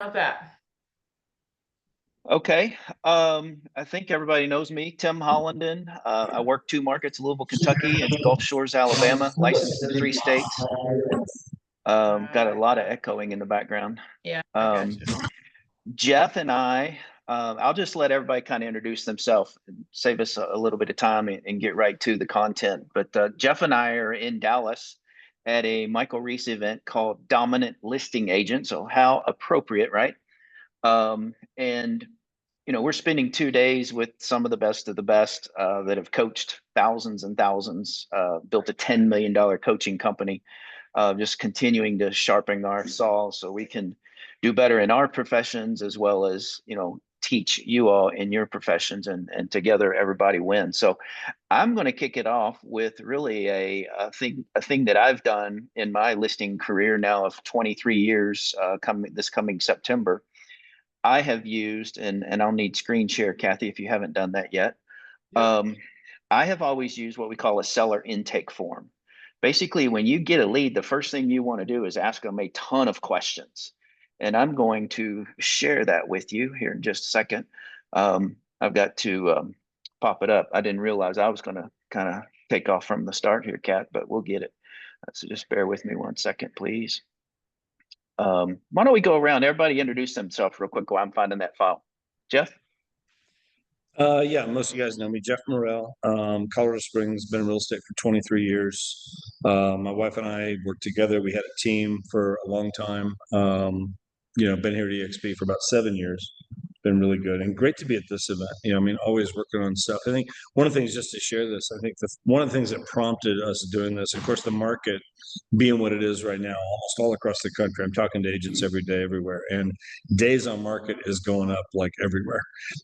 How's that? Okay. I think everybody knows me, Tim Hollenden. I work 2 markets, Louisville, Kentucky, and Gulf Shores, Alabama, licensed in 3 states. Got a lot of echoing in the background. Yeah, I got you. Jeff and I'll just let everybody kind of introduce themselves, save us a little bit of time and get right to the content. But Jeff and I are in Dallas at a Michael Reese event called Dominant Listing Agent. So how appropriate, right? And we're spending 2 days with some of the best that have coached thousands and thousands, built a $10 million coaching company, just continuing to sharpen our saw so we can do better in our professions as well as, teach you all in your professions, and together everybody wins. So I'm going to kick it off with really a thing that I've done in my listing career now of 23 years, coming September. I have used, and I'll need screen share, Kathy, if you haven't done that yet. I have always used what we call a seller intake form. Basically, when you get a lead, the first thing you want to do is ask them a ton of questions. And I'm going to share that with you here in just a second. I've got to pop it up. I didn't realize I was going to kind of take off from the start here, Kat, but we'll get it. So just bear with me 1 second, please. Why don't we go around? Everybody introduce themselves real quick while I'm finding that file. Jeff? Yeah, most of you guys know me. Jeff Morrell, Colorado Springs, been in real estate for 23 years. My wife and I worked together. We had a team for a long time. Been here at EXP for about 7 years. Been really good and great to be at this event. Always working on stuff. I think one of the things, just to share this, I think one of the things that prompted us doing this, of course, the market being what it is right now, almost all across the country. I'm talking to agents every day, everywhere, and days on market is going up like everywhere.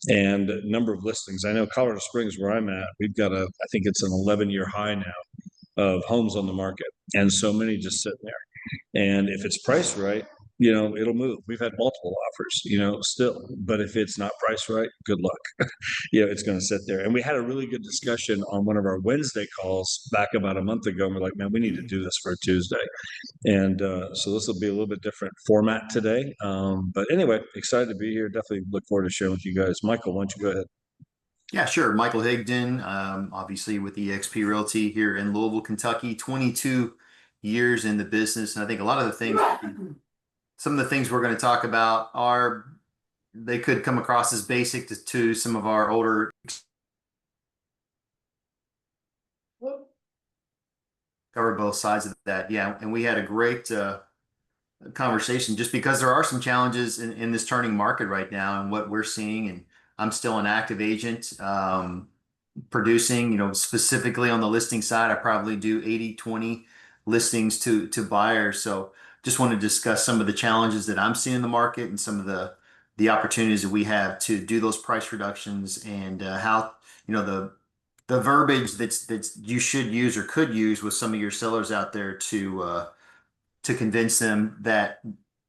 And number of listings. I know Colorado Springs, where I'm at, we've got I think it's an 11-year high now of homes on the market, and so many just sitting there. And if it's priced right, it'll move. We've had multiple offers, still, but if it's not priced right, good luck. It's going to sit there. And we had a really good discussion on one of our Wednesday calls back about a month ago. And we're like, man, we need to do this for a Tuesday. And so this will be a little bit different format today. But anyway, excited to be here. Definitely look forward to sharing with you guys. Michael, why don't you go ahead? Yeah, sure. Michael Higdon, obviously with EXP Realty here in Louisville, Kentucky, 22 years in the business. And I think a lot of the things, some of the things we're going to talk about they could come across as basic to some of our older. Cover both sides of that. Yeah. And we had a great conversation just because there are some challenges in this turning market right now and what we're seeing. And I'm still an active agent, producing, specifically on the listing side. I probably do 80-20 listings to buyers. So just want to discuss some of the challenges that I'm seeing in the market and some of the opportunities that we have to do those price reductions, and how the verbiage that's you should use or could use with some of your sellers out there to convince them that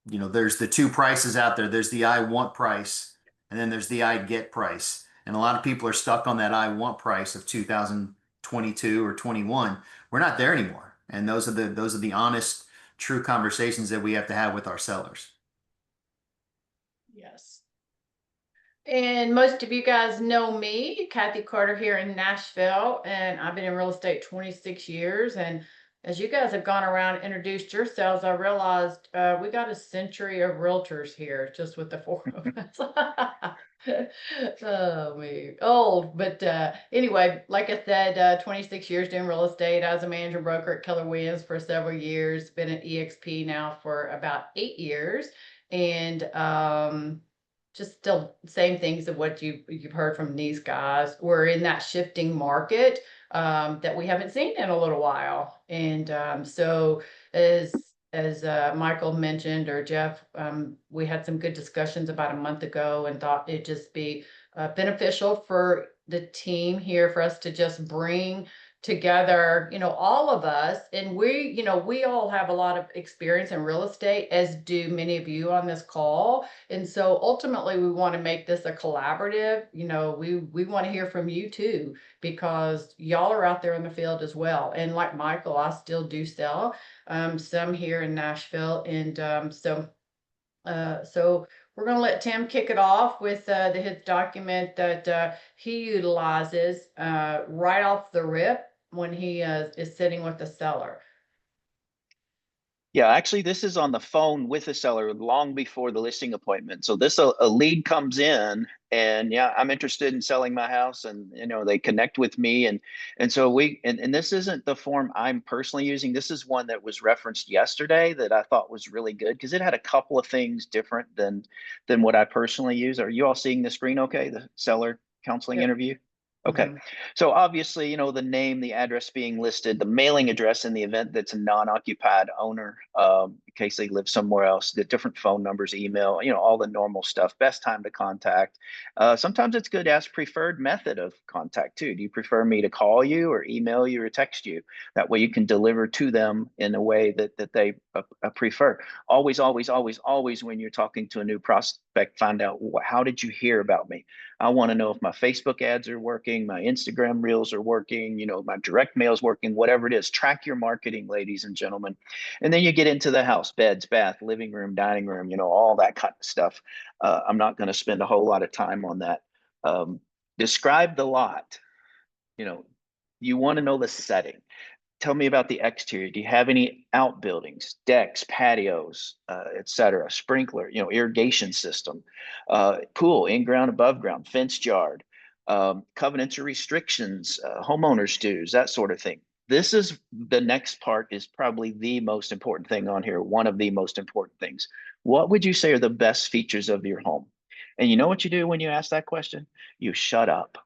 there's the two prices out there. There's the I want price, and then there's the I get price. And a lot of people are stuck on that I want price of 2022 or 21. We're not there anymore. And those are the honest, true conversations that we have to have with our sellers. Yes. And most of you guys know me, Kathy Carter, here in Nashville, and I've been in real estate 26 years. And as you guys have gone around and introduced yourselves, I realized we got a century of realtors here just with the 4 of us. Oh, me old. But anyway, like I said, 26 years doing real estate. I was a manager broker at Keller Williams for several years, been at EXP now for about 8 years. And just still same things of what you've heard from these guys. We're in that shifting market that we haven't seen in a little while. And so as Michael mentioned, or Jeff, we had some good discussions about a month ago and thought it'd just be beneficial for the team here for us to just bring together, all of us. And we all have a lot of experience in real estate, as do many of you on this call. And so ultimately we want to make this a collaborative. We want to hear from you too, because y'all are out there in the field as well. And like Michael, I still do sell some here in Nashville. And so So we're going to let Tim kick it off with his document that he utilizes right off the rip when he is sitting with the seller. Yeah, actually, this is on the phone with the seller long before the listing appointment. So this a lead comes in, and yeah, I'm interested in selling my house, and they connect with me, and so and this isn't the form I'm personally using. This is one that was referenced yesterday that I thought was really good because it had a couple of things different than what I personally use. Are you all seeing the screen? Okay, the seller counseling Yep. interview. Okay. Mhm. So obviously, the name, the address being listed, the mailing address in the event that's a non-occupied owner, in case they live somewhere else, the different phone numbers, email, all the normal stuff, best time to contact. Sometimes it's good to ask preferred method of contact too. Do you prefer me to call you or email you or text you? That way you can deliver to them in a way that they prefer. Always, always, always, always when you're talking to a new prospect, find out how did you hear about me? I want to know if my Facebook ads are working, my Instagram reels are working, my direct mail is working, whatever it is. Track your marketing, ladies and gentlemen. And then you get into the house, beds, bath, living room, dining room, all that kind of stuff. I'm not going to spend a whole lot of time on that. Describe the lot. You want to know the setting. Tell me about the exterior. Do you have any outbuildings, decks, patios, et cetera? Sprinkler, irrigation system, pool, in ground, above ground, fenced yard, covenants or restrictions, homeowners dues, that sort of thing. This is the next part is probably the most important thing on here. One of the most important things. What would you say are the best features of your home? And you know what you do when you ask that question? You shut up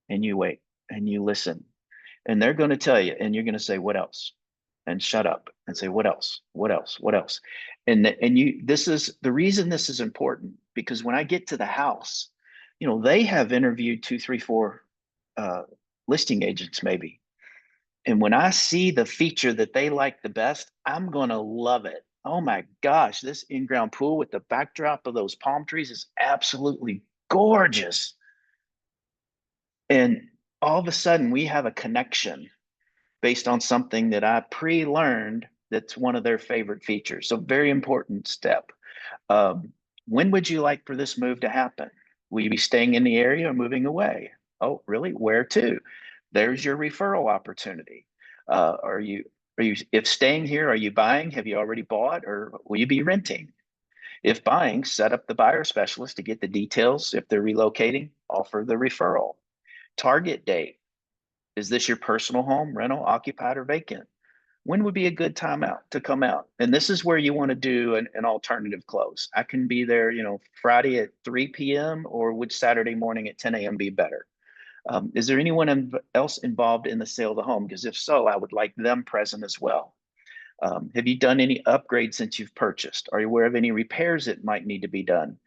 and you wait and you listen, and they're going to tell you, and you're going to say, what else? And shut up and say, what else? What else? What else? This is the reason this is important, because when I get to the house, they have interviewed two, three, four uh, listing agents maybe. And when I see the feature that they like the best, I'm going to love it. Oh my gosh, this in-ground pool with the backdrop of those palm trees is absolutely gorgeous. And all of a sudden we have a connection based on something that I pre-learned that's one of their favorite features. So very important step. Um, when would you like for this move to happen? Will you be staying in the area or moving away? Oh, really? Where to? There's your referral opportunity. If staying here, are you buying? Have you already bought, or will you be renting? If buying, set up the buyer specialist to get the details. If they're relocating, offer the referral. Target date. Is this your personal home, rental, occupied, or vacant? When would be a good time out to come out? And this is where you want to do an alternative close. I can be there, Friday at 3 p.m. or would Saturday morning at 10 a.m. be better? Is there anyone else involved in the sale of the home? Because if so, I would like them present as well. Have you done any upgrades since you've purchased? Are you aware of any repairs that might need to be done?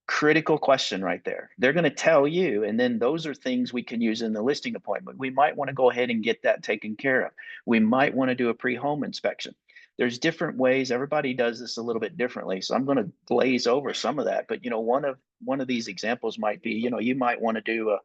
Critical question right there. They're going to tell you, and then those are things we can use in the listing appointment. We might want to go ahead and get that taken care of. We might want to do a pre-home inspection. There's different ways. Everybody does this a little bit differently, so I'm going to glaze over some of that. But one of these examples might be, you might want to do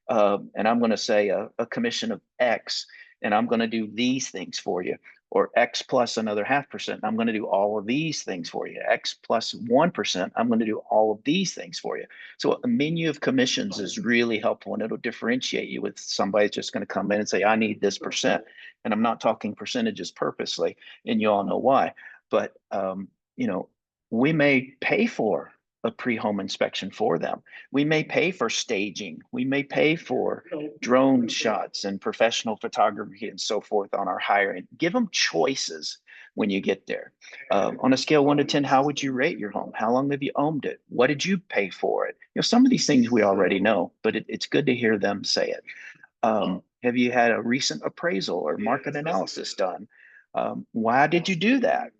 and I'm going to say a commission of X, and I'm going to do these things for you, or X plus another 0.5%. I'm going to do all of these things for you. X plus 1%. I'm going to do all of these things for you. So a menu of commissions is really helpful, and it'll differentiate you with somebody that's just going to come in and say, I need this percent. And I'm not talking percentages purposely, and you all know why. But, we may pay for a pre-home inspection for them. We may pay for staging. We may pay for drone shots and professional photography and so forth on our higher end. Give them choices when you get there. On a scale 1 to 10, how would you rate your home? How long have you owned it? What did you pay for it? Some of these things we already know, but it's good to hear them say it. Have you had a recent appraisal or market analysis done? Why did you do that?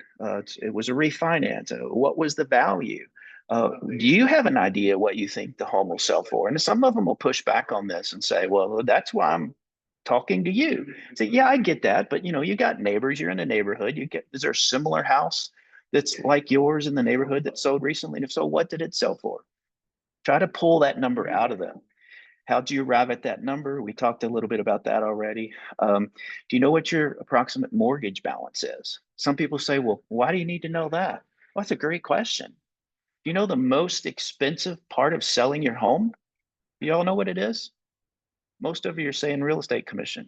It was a refinance. What was the value? Do you have an idea what you think the home will sell for? And some of them will push back on this and say, well, that's why I'm talking to you. Say, yeah, I get that. But you got neighbors, you're in a neighborhood. Is there a similar house that's like yours in the neighborhood that sold recently? And if so, what did it sell for? Try to pull that number out of them. How'd you arrive at that number? We talked a little bit about that already. Do you know what your approximate mortgage balance is? Some people say, well, why do you need to know that? Well, that's a great question. You know the most expensive part of selling your home? You all know what it is? Most of you are saying real estate commission.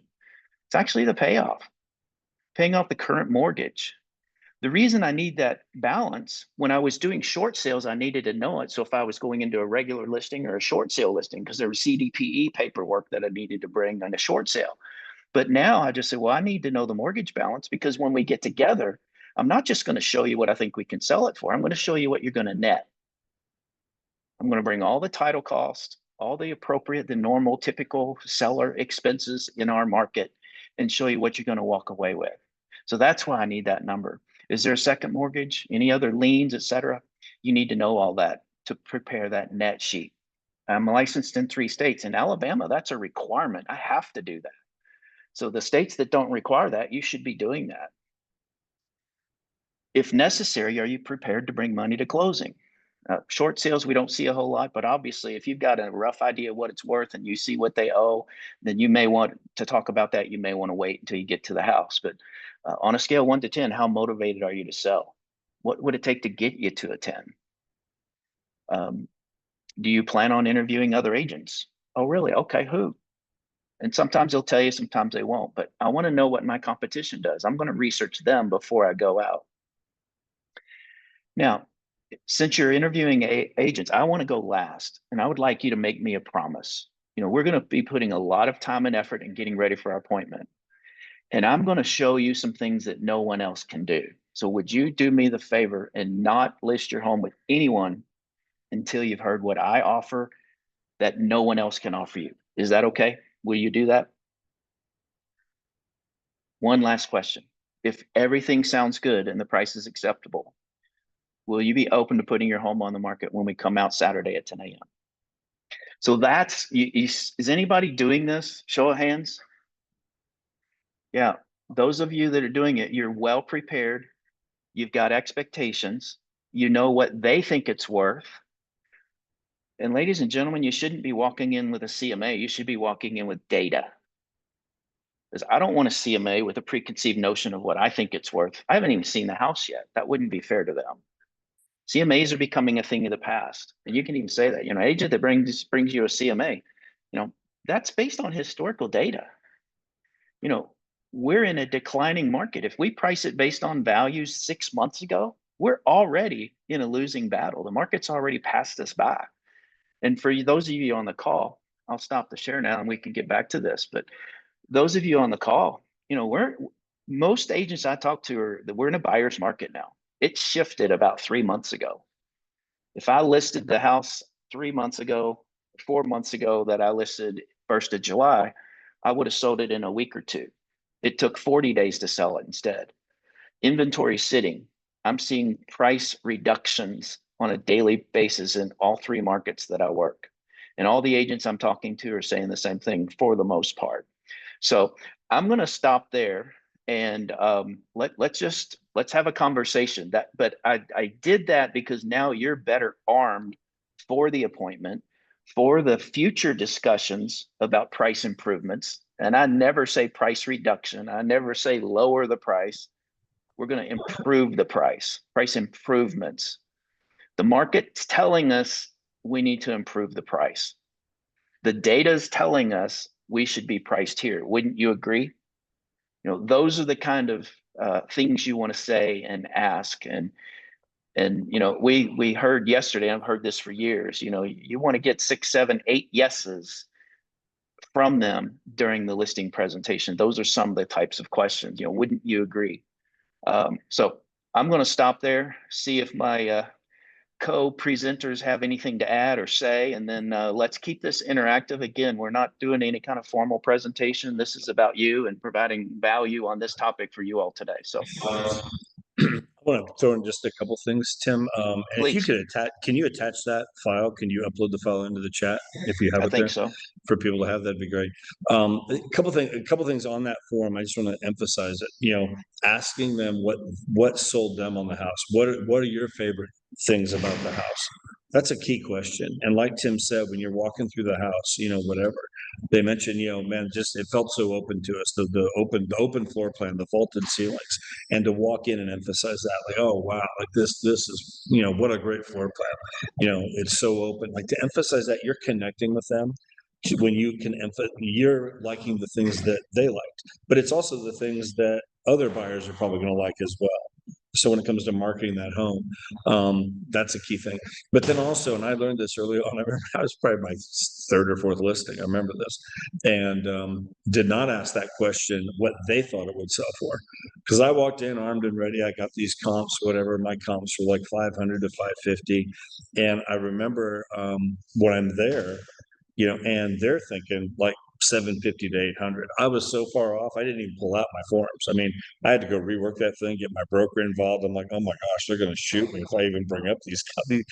It's actually the payoff, paying off the current mortgage. The reason I need that balance, when I was doing short sales, I needed to know it. So if I was going into a regular listing or a short sale listing, because there was CDPE paperwork that I needed to bring on a short sale. But now I just say, well, I need to know the mortgage balance, because when we get together, I'm not just going to show you what I think we can sell it for. I'm going to show you what you're going to net. I'm going to bring all the title costs, all the appropriate, the normal, typical seller expenses in our market, and show you what you're going to walk away with. So that's why I need that number. Is there a second mortgage, any other liens, et cetera? You need to know all that to prepare that net sheet. I'm licensed in 3 states. In Alabama, that's a requirement. I have to do that. So the states that don't require that, you should be doing that. If necessary, are you prepared to bring money to closing? Short sales, we don't see a whole lot, but obviously if you've got a rough idea of what it's worth and you see what they owe, then you may want to talk about that. You may want to wait until you get to the house. But on a scale 1 to 10, how motivated are you to sell? What would it take to get you to a 10? Do you plan on interviewing other agents? Oh, really? Okay, who? And sometimes they'll tell you, sometimes they won't. But I want to know what my competition does. I'm going to research them before I go out. Now, since you're interviewing agents, I want to go last, and I would like you to make me a promise. We're going to be putting a lot of time and effort in getting ready for our appointment, and I'm going to show you some things that no one else can do. So would you do me the favor and not list your home with anyone until you've heard what I offer that no one else can offer you? Is that okay? Will you do that? One last question. If everything sounds good and the price is acceptable, will you be open to putting your home on the market when we come out Saturday at 10 a.m.? So that's, is anybody doing this? Show of hands. Yeah, those of you that are doing it, you're well prepared. You've got expectations. You know what they think it's worth. And ladies and gentlemen, you shouldn't be walking in with a CMA. You should be walking in with data. Because I don't want a CMA with a preconceived notion of what I think it's worth. I haven't even seen the house yet. That wouldn't be fair to them. CMAs are becoming a thing of the past. And you can even say that, agent that brings you a CMA, that's based on historical data. We're in a declining market. If we price it based on values 6 months ago, we're already in a losing battle. The market's already passed us by. And for those of you on the call, I'll stop the share now and we can get back to this. But those of you on the call, most agents I talk to we're in a buyer's market now. It shifted about 3 months ago. If I listed the house 3 months ago, 4 months ago that I listed 1st of July, I would have sold it in a week or two. It took 40 days to sell it instead. Inventory sitting. I'm seeing price reductions on a daily basis in all 3 markets that I work. And all the agents I'm talking to are saying the same thing for the most part. So I'm going to stop there and let's have a conversation. But I did that because now you're better armed for the appointment, for the future discussions about price improvements. And I never say price reduction. I never say lower the price. We're going to improve the price improvements. The market's telling us we need to improve the price. The data is telling us we should be priced here. Wouldn't you agree? Those are the kind of things you want to say and ask. And we heard yesterday, I've heard this for years, you want to get 6, 7, 8 yeses from them during the listing presentation. Those are some of the types of questions, wouldn't you agree? So I'm going to stop there, see if my co-presenters have anything to add or say, and then let's keep this interactive. Again, we're not doing any kind of formal presentation. This is about you and providing value on this topic for you all today. So I want to throw in just a couple things, Tim. And if you please. could can you attach that file? Can you upload the file into the chat if you have I it think there? so. For people to have, that'd be great. A couple things on that form. I just want to emphasize it. Asking them what sold them on the house. What are your favorite things about the house? That's a key question. And like Tim said, when you're walking through the house, whatever, they mentioned, man, just it felt so open to us, the open floor plan, the vaulted ceilings, and to walk in and emphasize that, like, oh wow, like this is, what a great floor plan. It's so open. Like to emphasize that you're connecting with them when you can you're liking the things that they liked, but it's also the things that other buyers are probably going to like as well. So when it comes to marketing that home, that's a key thing. But then also, and I learned this early on, I remember I was probably my third or fourth listing. I remember this, and did not ask that question what they thought it would sell for, because I walked in armed and ready. I got these comps, whatever my comps were, like 500 to 550, and I remember when I'm there, and they're thinking like 750 to 800. I was so far off, I didn't even pull out my forms. I mean, I had to go rework that thing, get my broker involved. I'm like, oh my gosh, they're going to shoot me if I even bring up these companies.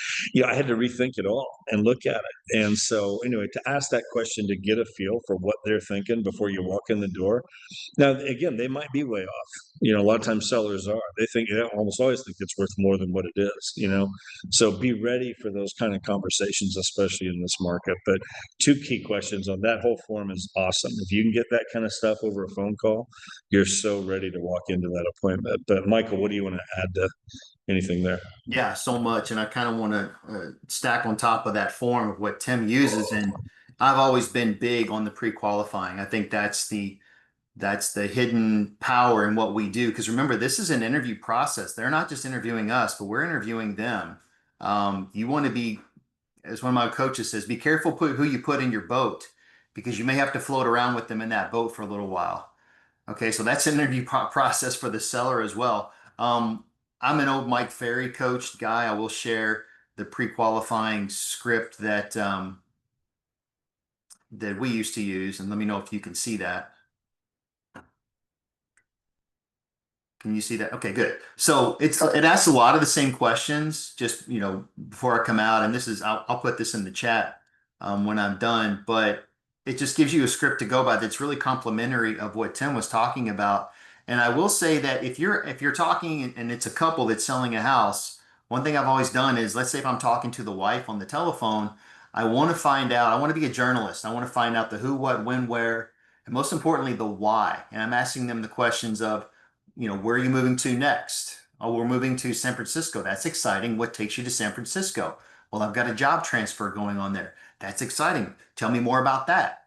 I had to rethink it all and look at it. And so, anyway, to ask that question to get a feel for what they're thinking before you walk in the door. Now, again, they might be way off. A lot of times sellers are. They almost always think it's worth more than what it is. So be ready for those kind of conversations, especially in this market. But two key questions on that whole form is awesome. If you can get that kind of stuff over a phone call, you're so ready to walk into that appointment. But Michael, what do you want to add to anything there? Yeah, so much. And I kind of want to stack on top of that form of what Tim uses. And I've always been big on the pre-qualifying. I think that's the hidden power in what we do. Because remember, this is an interview process. They're not just interviewing us, but we're interviewing them. You want to be, as one of my coaches says, be careful who you put in your boat, because you may have to float around with them in that boat for a little while. Okay, so that's an interview process for the seller as well. I'm an old Mike Ferry coached guy. I will share the pre-qualifying script that that we used to use, and let me know if you can see that. Can you see that? Okay, good. So it asks a lot of the same questions, just before I come out, and this is I'll put this in the chat when I'm done, but it just gives you a script to go by that's really complimentary of what Tim was talking about. And I will say that if you're talking and it's a couple that's selling a house, one thing I've always done is, let's say if I'm talking to the wife on the telephone, I want to find out, I want to be a journalist. I want to find out the who, what, when, where, and most importantly, the why. And I'm asking them the questions of, where are you moving to next? Oh, we're moving to San Francisco. That's exciting. What takes you to San Francisco? Well, I've got a job transfer going on there. That's exciting. Tell me more about that.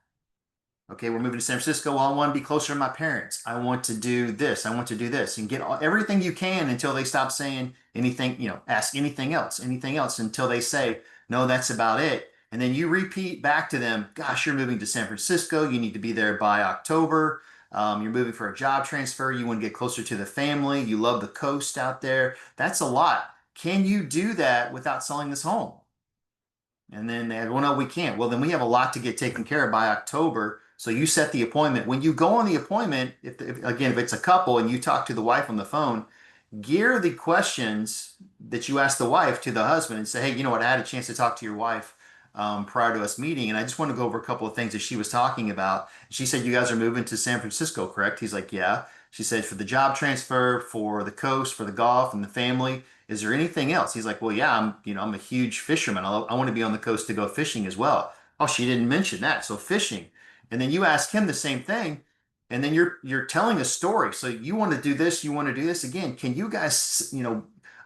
Okay, we're moving to San Francisco. Well, I want to be closer to my parents. I want to do this. I want to do this, and get everything you can until they stop saying anything, ask anything else until they say, no, that's about it. And then you repeat back to them, gosh, you're moving to San Francisco. You need to be there by October. You're moving for a job transfer. You want to get closer to the family. You love the coast out there. That's a lot. Can you do that without selling this home? And then they go, well, no, we can't. Well, then we have a lot to get taken care of by October. So you set the appointment. When you go on the appointment, if it's a couple and you talk to the wife on the phone, gear the questions that you ask the wife to the husband and say, hey, you know what? I had a chance to talk to your wife prior to us meeting, and I just want to go over a couple of things that she was talking about. She said, you guys are moving to San Francisco, correct? He's like, yeah. She said, for the job transfer, for the coast, for the golf and the family. Is there anything else? He's like, well, yeah, I'm a huge fisherman. I want to be on the coast to go fishing as well. Oh, she didn't mention that. So fishing. And then you ask him the same thing, and then you're telling a story. So you want to do this, you want to do this again. Can you guys,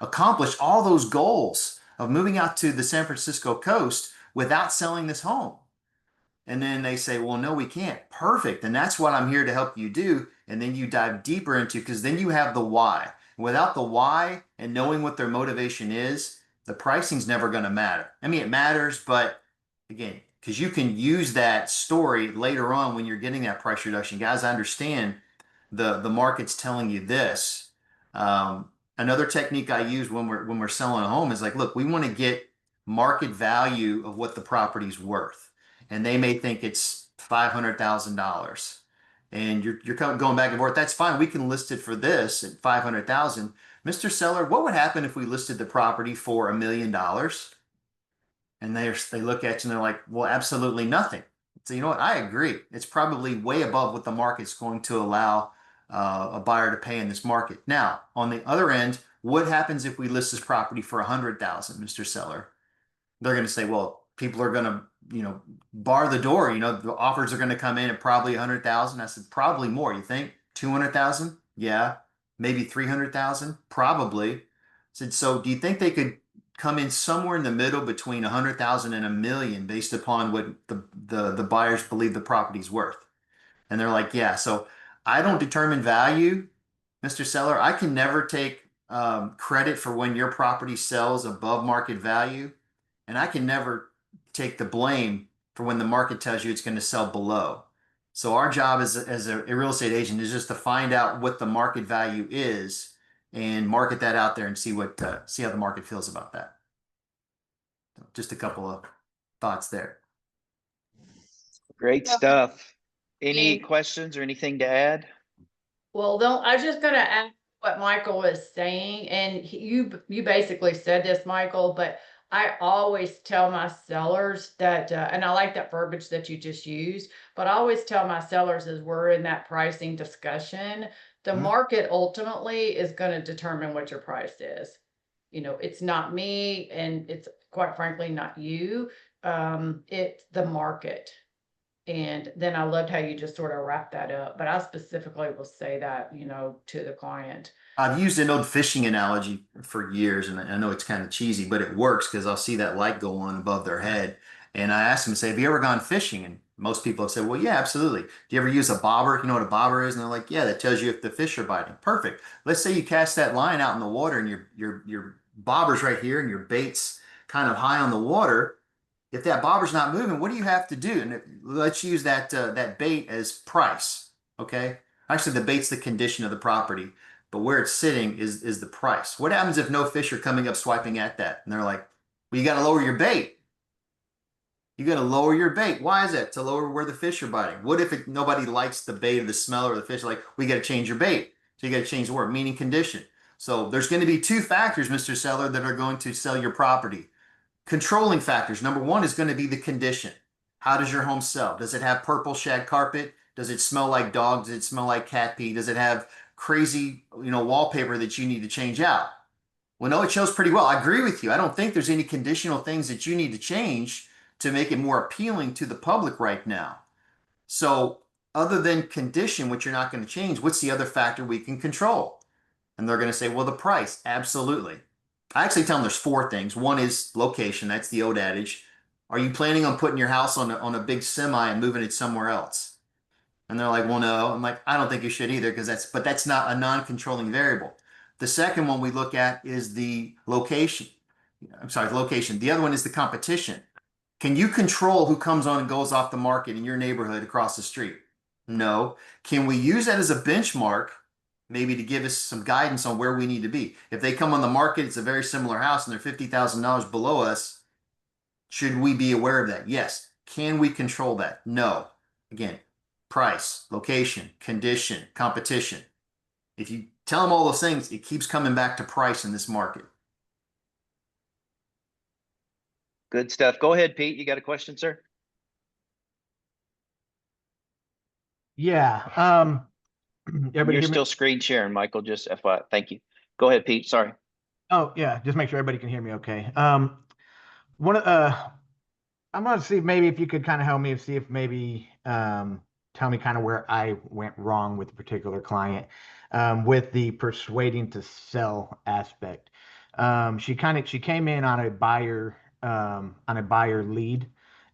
accomplish all those goals of moving out to the San Francisco coast without selling this home? And then they say, well, no, we can't. Perfect. And that's what I'm here to help you do. And then you dive deeper into, because then you have the why. Without the why and knowing what their motivation is, the pricing's never going to matter. I mean, it matters, but again, because you can use that story later on when you're getting that price reduction. Guys, I understand the market's telling you this. Another technique I use when we're selling a home is like, look, we want to get market value of what the property's worth, and they may think it's $500,000, and you're going back and forth. That's fine. We can list it for this at 500,000. Mr. Seller, what would happen if we listed the property for $1 million? And they look at you and they're like, well, absolutely nothing. So you know what? I agree. It's probably way above what the market's going to allow a buyer to pay in this market. Now, on the other end, what happens if we list this property for $100,000, Mr. Seller? They're going to say, well, people are going to bar the door. The offers are going to come in at probably 100,000. I said, probably more. You think 200,000? Yeah. Maybe 300,000? Probably. I said, so do you think they could come in somewhere in the middle between 100,000 and 1 million based upon what the buyers believe the property's worth? And they're like, yeah. So I don't determine value, Mr. Seller. I can never take credit for when your property sells above market value, and I can never take the blame for when the market tells you it's going to sell below. So our job as a real estate agent is just to find out what the market value is and market that out there and see how the market feels about that. Just a couple of thoughts there. Great Yeah. stuff. Any And- questions or anything to add? Well, I was just gonna add what Michael was saying, and you basically said this, Michael, but I always tell my sellers that, and I like that verbiage that you just used, but I always tell my sellers as we're in that pricing discussion, the Mhm. market ultimately is gonna determine what your price is. It's not me, and it's quite frankly not you. It's the market. And then I loved how you just sort of wrapped that up, but I specifically will say that, to the client. I've used an old fishing analogy for years, and I know it's kind of cheesy, but it works because I'll see that light go on above their head. And I ask them, say, have you ever gone fishing? And most people have said, well, yeah, absolutely. Do you ever use a bobber? You know what a bobber is? And they're like, yeah, that tells you if the fish are biting. Perfect. Let's say you cast that line out in the water and your bobber's right here and your bait's kind of high on the water. If that bobber's not moving, what do you have to do? And let's use that bait as price. Okay. Actually, the bait's the condition of the property, but where it's sitting is the price. What happens if no fish are coming up swiping at that? And they're like, well, you got to lower your bait. You got to lower your bait. Why is that? To lower where the fish are biting. What if nobody likes the bait or the smell or the fish? Like, we got to change your bait. So you got to change the word, meaning condition. So there's going to be two factors, Mr. Seller, that are going to sell your property. Controlling factors. Number one is going to be the condition. How does your home sell? Does it have purple shag carpet? Does it smell like dog? Does it smell like cat pee? Does it have crazy, wallpaper that you need to change out? Well, no, it shows pretty well. I agree with you. I don't think there's any conditional things that you need to change to make it more appealing to the public right now. So other than condition, which you're not going to change, what's the other factor we can control? And they're going to say, well, the price. Absolutely. I actually tell them there's four things. One is location. That's the old adage. Are you planning on putting your house on a big semi and moving it somewhere else? And they're like, well, no. I'm like, I don't think you should either, but that's not a non-controlling variable. The second one we look at is the location. I'm sorry, location. The other one is the competition. Can you control who comes on and goes off the market in your neighborhood across the street? No. Can we use that as a benchmark, maybe to give us some guidance on where we need to be? If they come on the market, it's a very similar house and they're $50,000 below us, should we be aware of that? Yes. Can we control that? No. Again, price, location, condition, competition. If you tell them all those things, it keeps coming back to price in this market. Good stuff. Go ahead, Pete. You got a question, sir? Yeah. Everybody You're hear me? still screen sharing, Michael. Just FYI. Thank you. Go ahead, Pete. Sorry. Oh, yeah. Just make sure everybody can hear me okay. One I'm gonna see maybe if you could kind of help me see if maybe tell me kind of where I went wrong with a particular client with the persuading to sell aspect. She came in on a buyer lead,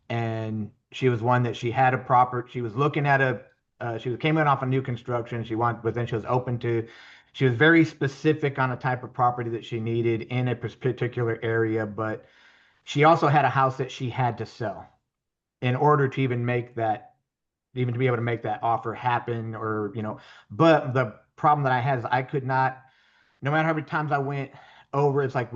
and she was one that she was looking at came in off a new construction. But then she was very specific on a type of property that she needed in a particular area, but she also had a house that she had to sell in order to even to be able to make that offer happen, but the problem that I had is I could not, no matter how many times I went over, it's like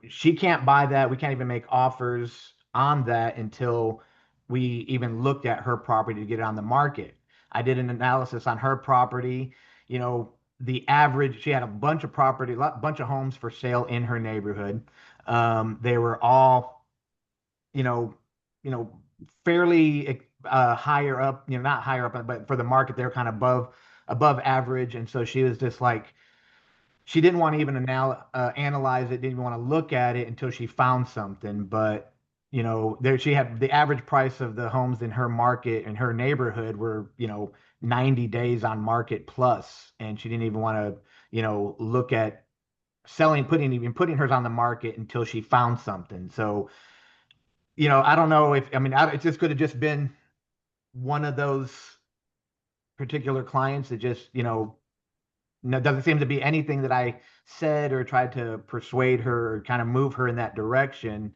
she can't buy that. We can't even make offers on that until we even looked at her property to get it on the market. I did an analysis on her property. The average, she had a bunch of homes for sale in her neighborhood. They were all, you know, you know, fairly higher up, not higher up, but for the market, they're kind of above average. And so she was just like, she didn't want to even analyze it, didn't even want to look at it until she found something. But you know, there she had the average price of the homes in her market in her neighborhood were, you know, 90 days on market plus, and she didn't even want to, you know, look at putting hers on the market until she found something. So, you know, I don't know if, I mean, it just could have just been one of those particular clients that just, you know, no, doesn't seem to be anything that I said or tried to persuade her or kind of move her in that direction.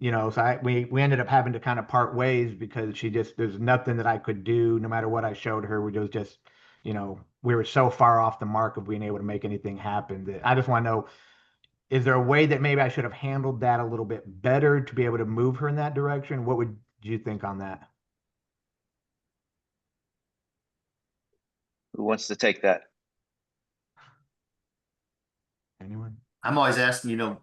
You know, so we ended up having to kind of part ways because there's nothing that I could do no matter what I showed her. We was just, you know, we were so far off the mark of being able to make anything happen that I just want to know, is there a way that maybe I should have handled that a little bit better to be able to move her in that direction? What would you think on that? Who wants to take that? Anyone? I'm always asking, you know,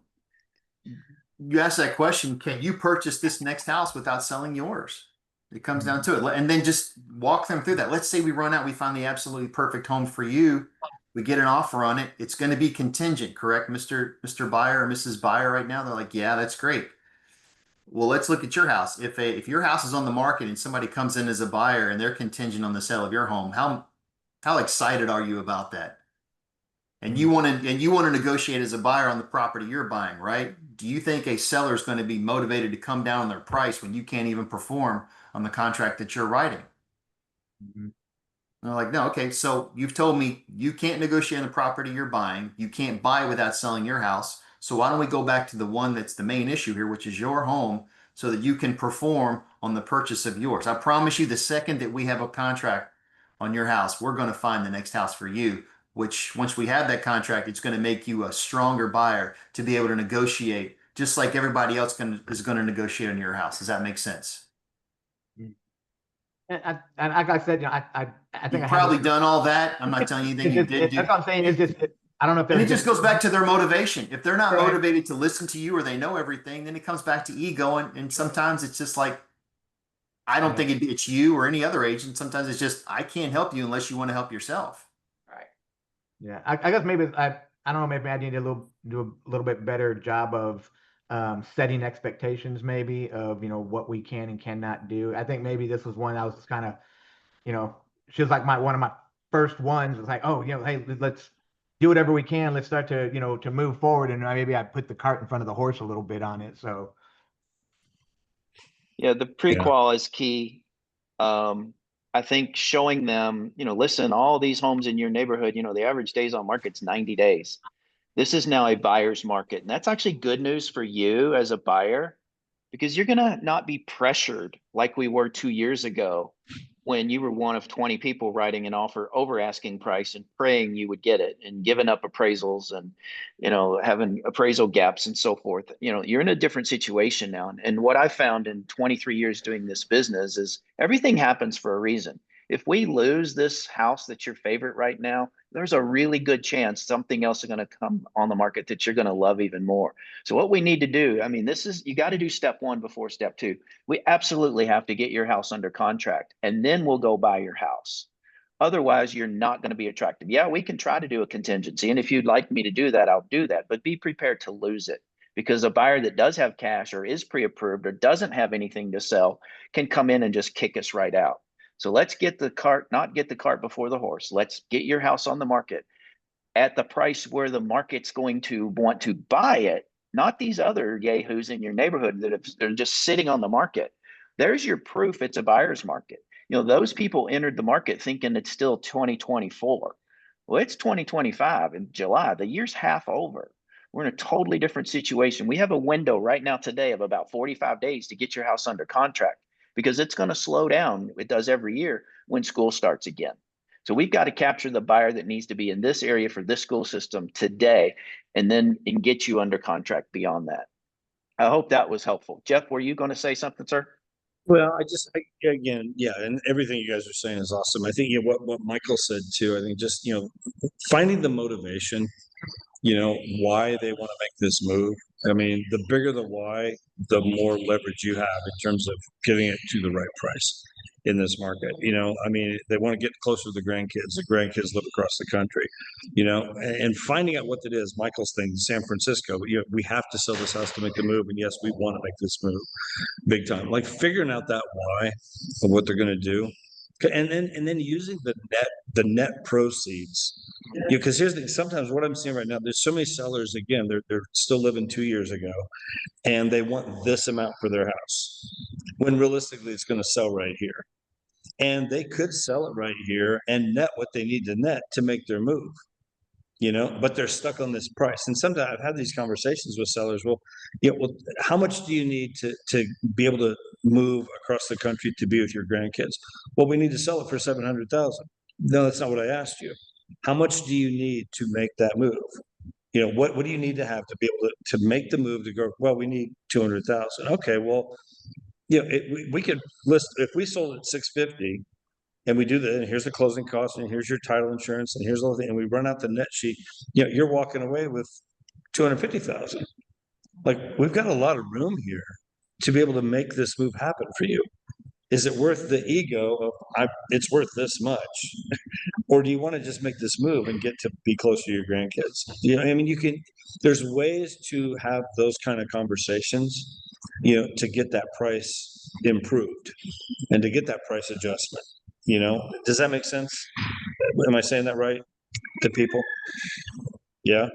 you ask that question, can you purchase this next house without selling yours? It comes down to it. And then just walk them through that. Let's say we run out, we find the absolutely perfect home for you. We get an offer on it. It's going to be contingent, correct, Mr. Buyer or Mrs. Buyer right now? They're like, yeah, that's great. Well, let's look at your house. If your house is on the market and somebody comes in as a buyer and they're contingent on the sale of your home, how excited are you about that? And you want to negotiate as a buyer on the property you're buying, right? Do you think a seller is going to be motivated to come down on their price when you can't even perform on the contract that you're writing? Mhm. And they're like, no, okay, so you've told me you can't negotiate on the property you're buying. You can't buy without selling your house. So why don't we go back to the one that's the main issue here, which is your home, so that you can perform on the purchase of yours. I promise you, the second that we have a contract on your house, we're going to find the next house for you, which once we have that contract, it's going to make you a stronger buyer to be able to negotiate, just like everybody else is going to negotiate on your house. Does that make sense? And like I said, you know, I think You've I handled probably done all that. I'm not telling you anything you did that's do. what I'm saying. It's just, I don't know if And there's it just goes back to their motivation. If they're not Right. motivated to listen to you or they know everything, then it comes back to ego. And sometimes it's just like, I don't Yeah. think it's you or any other agent. Sometimes it's just, I can't help you unless you want to help yourself. Right. Yeah, I guess maybe I don't know, maybe I need to do a little bit better job of setting expectations, maybe of, you know, what we can and cannot do. I think maybe this was one I was kind of, you know, she was like one of my first ones. It was like, oh, you know, hey, let's do whatever we can. Let's start to, you know, to move forward. And maybe I put the cart in front of the horse a little bit on it. So Yeah, the prequal is key. I think showing them, you know, listen, all these homes in your neighborhood, you know, the average days on market's 90 days. This is now a buyer's market. And that's actually good news for you as a buyer because you're going to not be pressured like we were 2 years ago when you were one of 20 people writing an offer over asking price and praying you would get it and giving up appraisals and, you know, having appraisal gaps and so forth. You know, you're in a different situation now. And what I found in 23 years doing this business is everything happens for a reason. If we lose this house that's your favorite right now, there's a really good chance something else is going to come on the market that you're going to love even more. So what we need to do, I mean, you got to do step one before step two. We absolutely have to get your house under contract and then we'll go buy your house. Otherwise, you're not going to be attractive. Yeah, we can try to do a contingency. And if you'd like me to do that, I'll do that. But be prepared to lose it because a buyer that does have cash or is pre-approved or doesn't have anything to sell can come in and just kick us right out. So let's not get the cart before the horse. Let's get your house on the market at the price where the market's going to want to buy it, not these other yahoos in your neighborhood they're just sitting on the market. There's your proof it's a buyer's market. You know, those people entered the market thinking it's still 2024. Well, it's 2025 in July. The year's half over. We're in a totally different situation. We have a window right now today of about 45 days to get your house under contract because it's going to slow down. It does every year when school starts again. So we've got to capture the buyer that needs to be in this area for this school system today, and then get you under contract beyond that. I hope that was helpful. Jeff, were you going to say something, sir? Well, again, yeah, and everything you guys are saying is awesome. I think what Michael said too. I think just, you know, finding the motivation, you know, why they want to make this move. I mean, the bigger the why, the more leverage you have in terms of getting it to the right price. in this market. I mean, they want to get closer to the grandkids. The grandkids live across the country, and finding out what it is. Michael's thing, San Francisco, we have to sell this house to make the move. And yes, we want to make this move big time. Like figuring out that why of what they're going to do. And then using the net proceeds, because here's the thing, sometimes what I'm seeing right now, there's so many sellers, again, they're still living 2 years ago, and they want this amount for their house, when realistically it's going to sell right here. And they could sell it right here and net what they need to net to make their move, but they're stuck on this price. And sometimes I've had these conversations with sellers. Well, how much do you need to be able to move across the country to be with your grandkids? Well, we need to sell it for 700,000. No, that's not what I asked you. How much do you need to make that move? What do you need to have to be able to make the move to go, well, we need 200,000. Okay, well, we could list, if we sold at 650 and we do that, and here's the closing costs, and here's your title insurance, and here's all the thing, and we run out the net sheet, you're walking away with 250,000. Like, we've got a lot of room here to be able to make this move happen for you. Is it worth the ego of it's worth this much? Or do you want to just make this move and get to be close to your grandkids? I mean, there's ways to have those kind of conversations, to get that price improved and to get that price adjustment. Does that make sense? Am I saying that right to people? Yeah.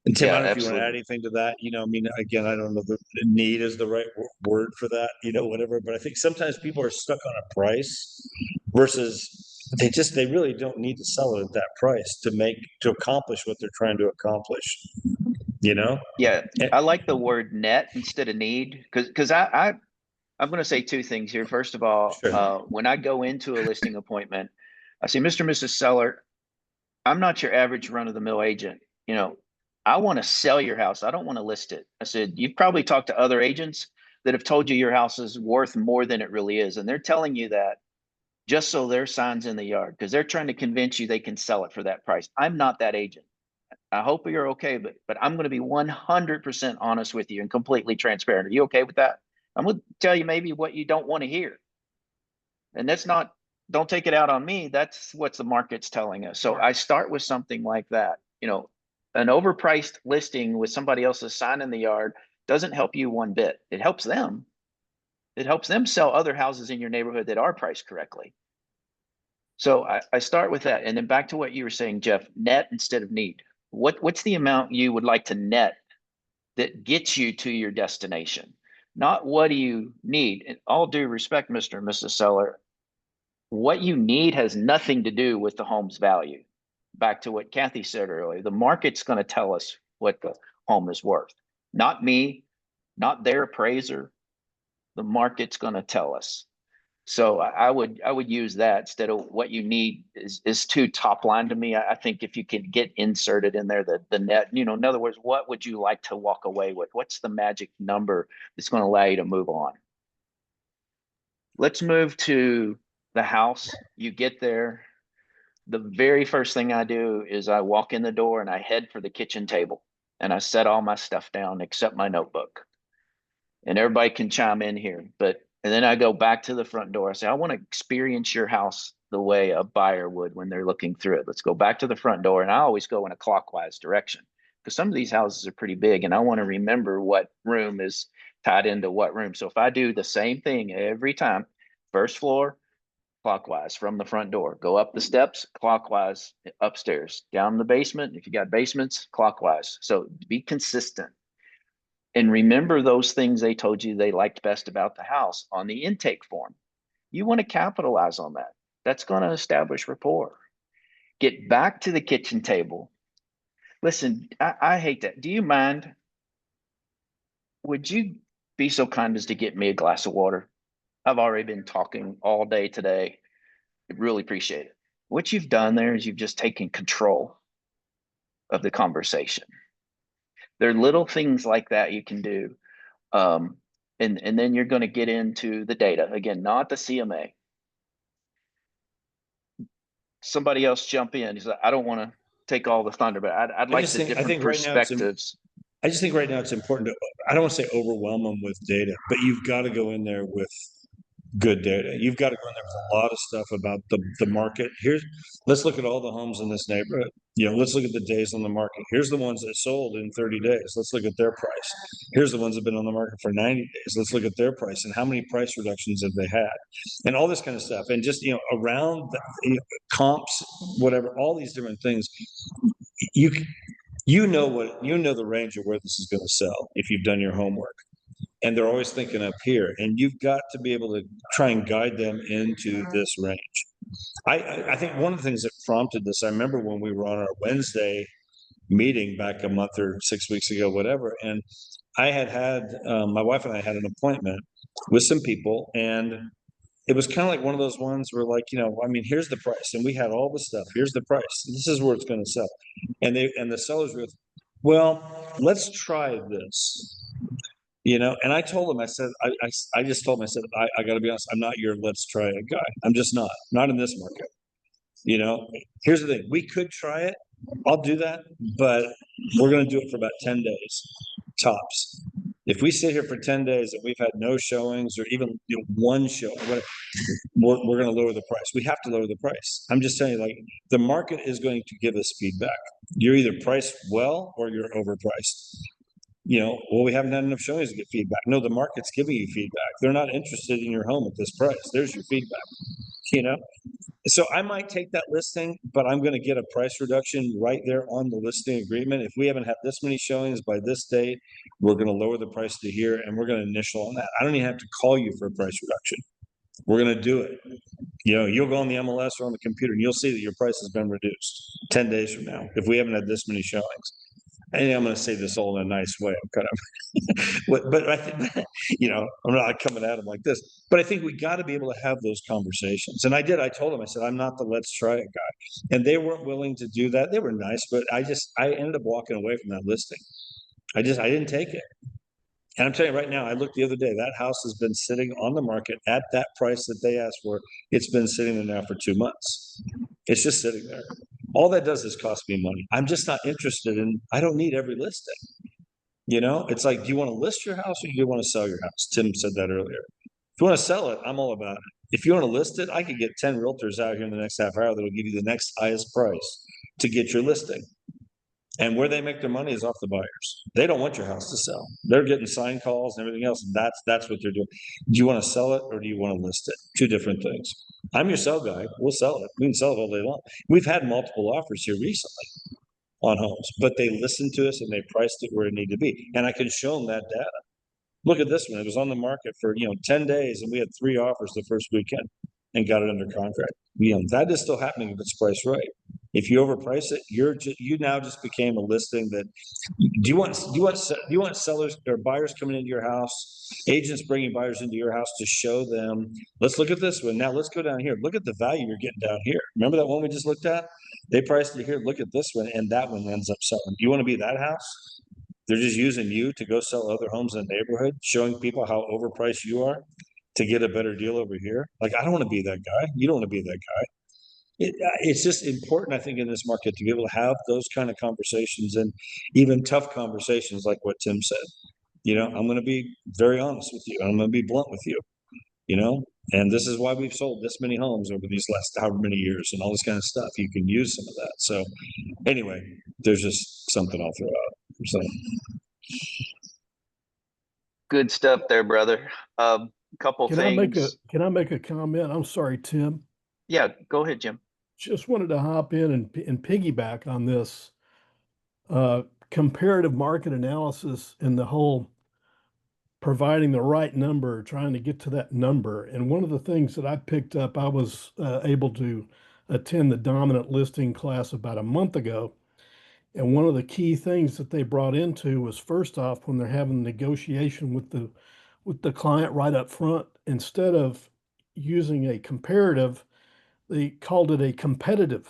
And Tim, Yeah, I don't know if you want to add absolutely. anything to that. I mean, again, I don't know if need is the right word for that, whatever. But I think sometimes people are stuck on a price versus they really don't need to sell it at that price to accomplish what they're trying to accomplish. Yeah, And- I like the word net instead of need, because I'm going to say two things here. First of all, Sure. when I go into a listing appointment, I say, Mr. and Mrs. Seller, I'm not your average run of the mill agent. I want to sell your house. I don't want to list it. I said, you've probably talked to other agents that have told you your house is worth more than it really is. And they're telling you that just so their sign's in the yard, because they're trying to convince you they can sell it for that price. I'm not that agent. I hope you're okay, but I'm going to be 100% honest with you and completely transparent. Are you okay with that? I'm going to tell you maybe what you don't want to hear. And don't take it out on me. That's what the market's telling us. So I start with something like that. An overpriced listing with somebody else's sign in the yard doesn't help you one bit. It helps them. It helps them sell other houses in your neighborhood that are priced correctly. So I start with that. And then back to what you were saying, Jeff, net instead of need. What's the amount you would like to net that gets you to your destination? Not what do you need. In all due respect, Mr. and Mrs. Seller, what you need has nothing to do with the home's value. Back to what Kathy said earlier, the market's going to tell us what the home is worth. Not me, not their appraiser. The market's going to tell us. So I would use that instead of what you need is too top line to me. I think if you could get inserted in there, the net, in other words, what would you like to walk away with? What's the magic number that's going to allow you to move on? Let's move to the house. You get there. The very first thing I do is I walk in the door and I head for the kitchen table and I set all my stuff down except my notebook. And everybody can chime in here, and then I go back to the front door. I say, I want to experience your house the way a buyer would when they're looking through it. Let's go back to the front door. And I always go in a clockwise direction because some of these houses are pretty big and I want to remember what room is tied into what room. So if I do the same thing every time, first floor, clockwise from the front door, go up the steps, clockwise upstairs, down the basement. If you got basements, clockwise. So be consistent. And remember those things they told you they liked best about the house on the intake form. You want to capitalize on that. That's going to establish rapport. Get back to the kitchen table. Listen, I hate that. Do you mind? Would you be so kind as to get me a glass of water? I've already been talking all day today. I really appreciate it. What you've done there is you've just taken control of the conversation. There are little things like that you can do. And then you're going to get into the data again, not the CMA. Somebody else jump in. He's like, I don't want to take all the thunder, but I'd like the different perspectives. I just think right now it's important to, I don't want to say overwhelm them with data, but you've got to go in there with good data. You've got to go in there with a lot of stuff about the market. Let's look at all the homes in this neighborhood. Let's look at the days on the market. Here's the ones that sold in 30 days. Let's look at their price. Here's the ones that have been on the market for 90 days. Let's look at their price and how many price reductions have they had, and all this kind of stuff. And just, around comps, whatever, all these different things. You know the range of where this is going to sell if you've done your homework. And they're always thinking up here, and you've got to be able to try and guide them into this range. I think one of the things that prompted this, I remember when we were on our Wednesday meeting back a month or 6 weeks ago, whatever, and I had my wife and I had an appointment with some people, and it was kind of like one of those ones where, like, here's the price, and we had all the stuff. Here's the price. This is where it's going to sell, and the sellers were, well, let's try this. And I told him, I said, I just told him, I said, I got to be honest, I'm not your let's try it guy. I'm just not in this market. Here's the thing. We could try it. I'll do that, but we're going to do it for about 10 days tops. If we sit here for 10 days and we've had no showings or even one show, we're going to lower the price. We have to lower the price. I'm just telling you, like, the market is going to give us feedback. You're either priced well or you're overpriced. Well, we haven't had enough showings to get feedback. No, the market's giving you feedback. They're not interested in your home at this price. There's your feedback, So I might take that listing, but I'm going to get a price reduction right there on the listing agreement. If we haven't had this many showings by this date, we're going to lower the price to here, and we're going to initial on that. I don't even have to call you for a price reduction. We're going to do it. You'll go on the MLS or on the computer, and you'll see that your price has been reduced 10 days from now if we haven't had this many showings. And I'm going to say this all in a nice way. I'm kind of, but I think, I'm not coming at them like this, but I think we got to be able to have those conversations. And I did. I told them, I said, I'm not the let's try it guy. And they weren't willing to do that. They were nice, but I ended up walking away from that listing. I didn't take it. And I'm telling you right now, I looked the other day, that house has been sitting on the market at that price that they asked for. It's been sitting there now for 2 months. It's just sitting there. All that does is cost me money. I'm just not interested I don't need every listing. It's like, do you want to list your house or do you want to sell your house? Tim said that earlier. If you want to sell it, I'm all about it. If you want to list it, I could get 10 realtors out here in the next half hour that'll give you the next highest price to get your listing. And where they make their money is off the buyers. They don't want your house to sell. They're getting sign calls and everything else. And that's what they're doing. Do you want to sell it or do you want to list it? Two different things. I'm your sell guy. We'll sell it. We can sell it all day long. We've had multiple offers here recently on homes, but they listened to us and they priced it where it needed to be. And I can show them that data. Look at this one. It was on the market for 10 days and we had 3 offers the first weekend and got it under contract. That is still happening if it's priced right. If you overprice it, you now just became a listing that. Do you want sellers or buyers coming into your house, agents bringing buyers into your house to show them? Let's look at this one. Now let's go down here. Look at the value you're getting down here. Remember that one we just looked at? They priced it here. Look at this one, and that one ends up selling. Do you want to be that house? They're just using you to go sell other homes in the neighborhood, showing people how overpriced you are to get a better deal over here. Like, I don't want to be that guy. You don't want to be that guy. It's just important, I think, in this market to be able to have those kind of conversations and even tough conversations like what Tim said. I'm going to be very honest with you. I'm going to be blunt with you, and this is why we've sold this many homes over these last however many years and all this kind of stuff. You can use some of that. So anyway, there's just something I'll throw out. So Good stuff there, brother. Couple Can things. Can I make a comment? I'm sorry, Tim. Yeah, go ahead, Jim. Just wanted to hop in and piggyback on this comparative market analysis and the whole providing the right number, trying to get to that number. And one of the things that I picked up, I was able to attend the dominant listing class about a month ago. And one of the key things that they brought into was, first off, when they're having negotiation with the client right up front, instead of using a comparative, they called it a competitive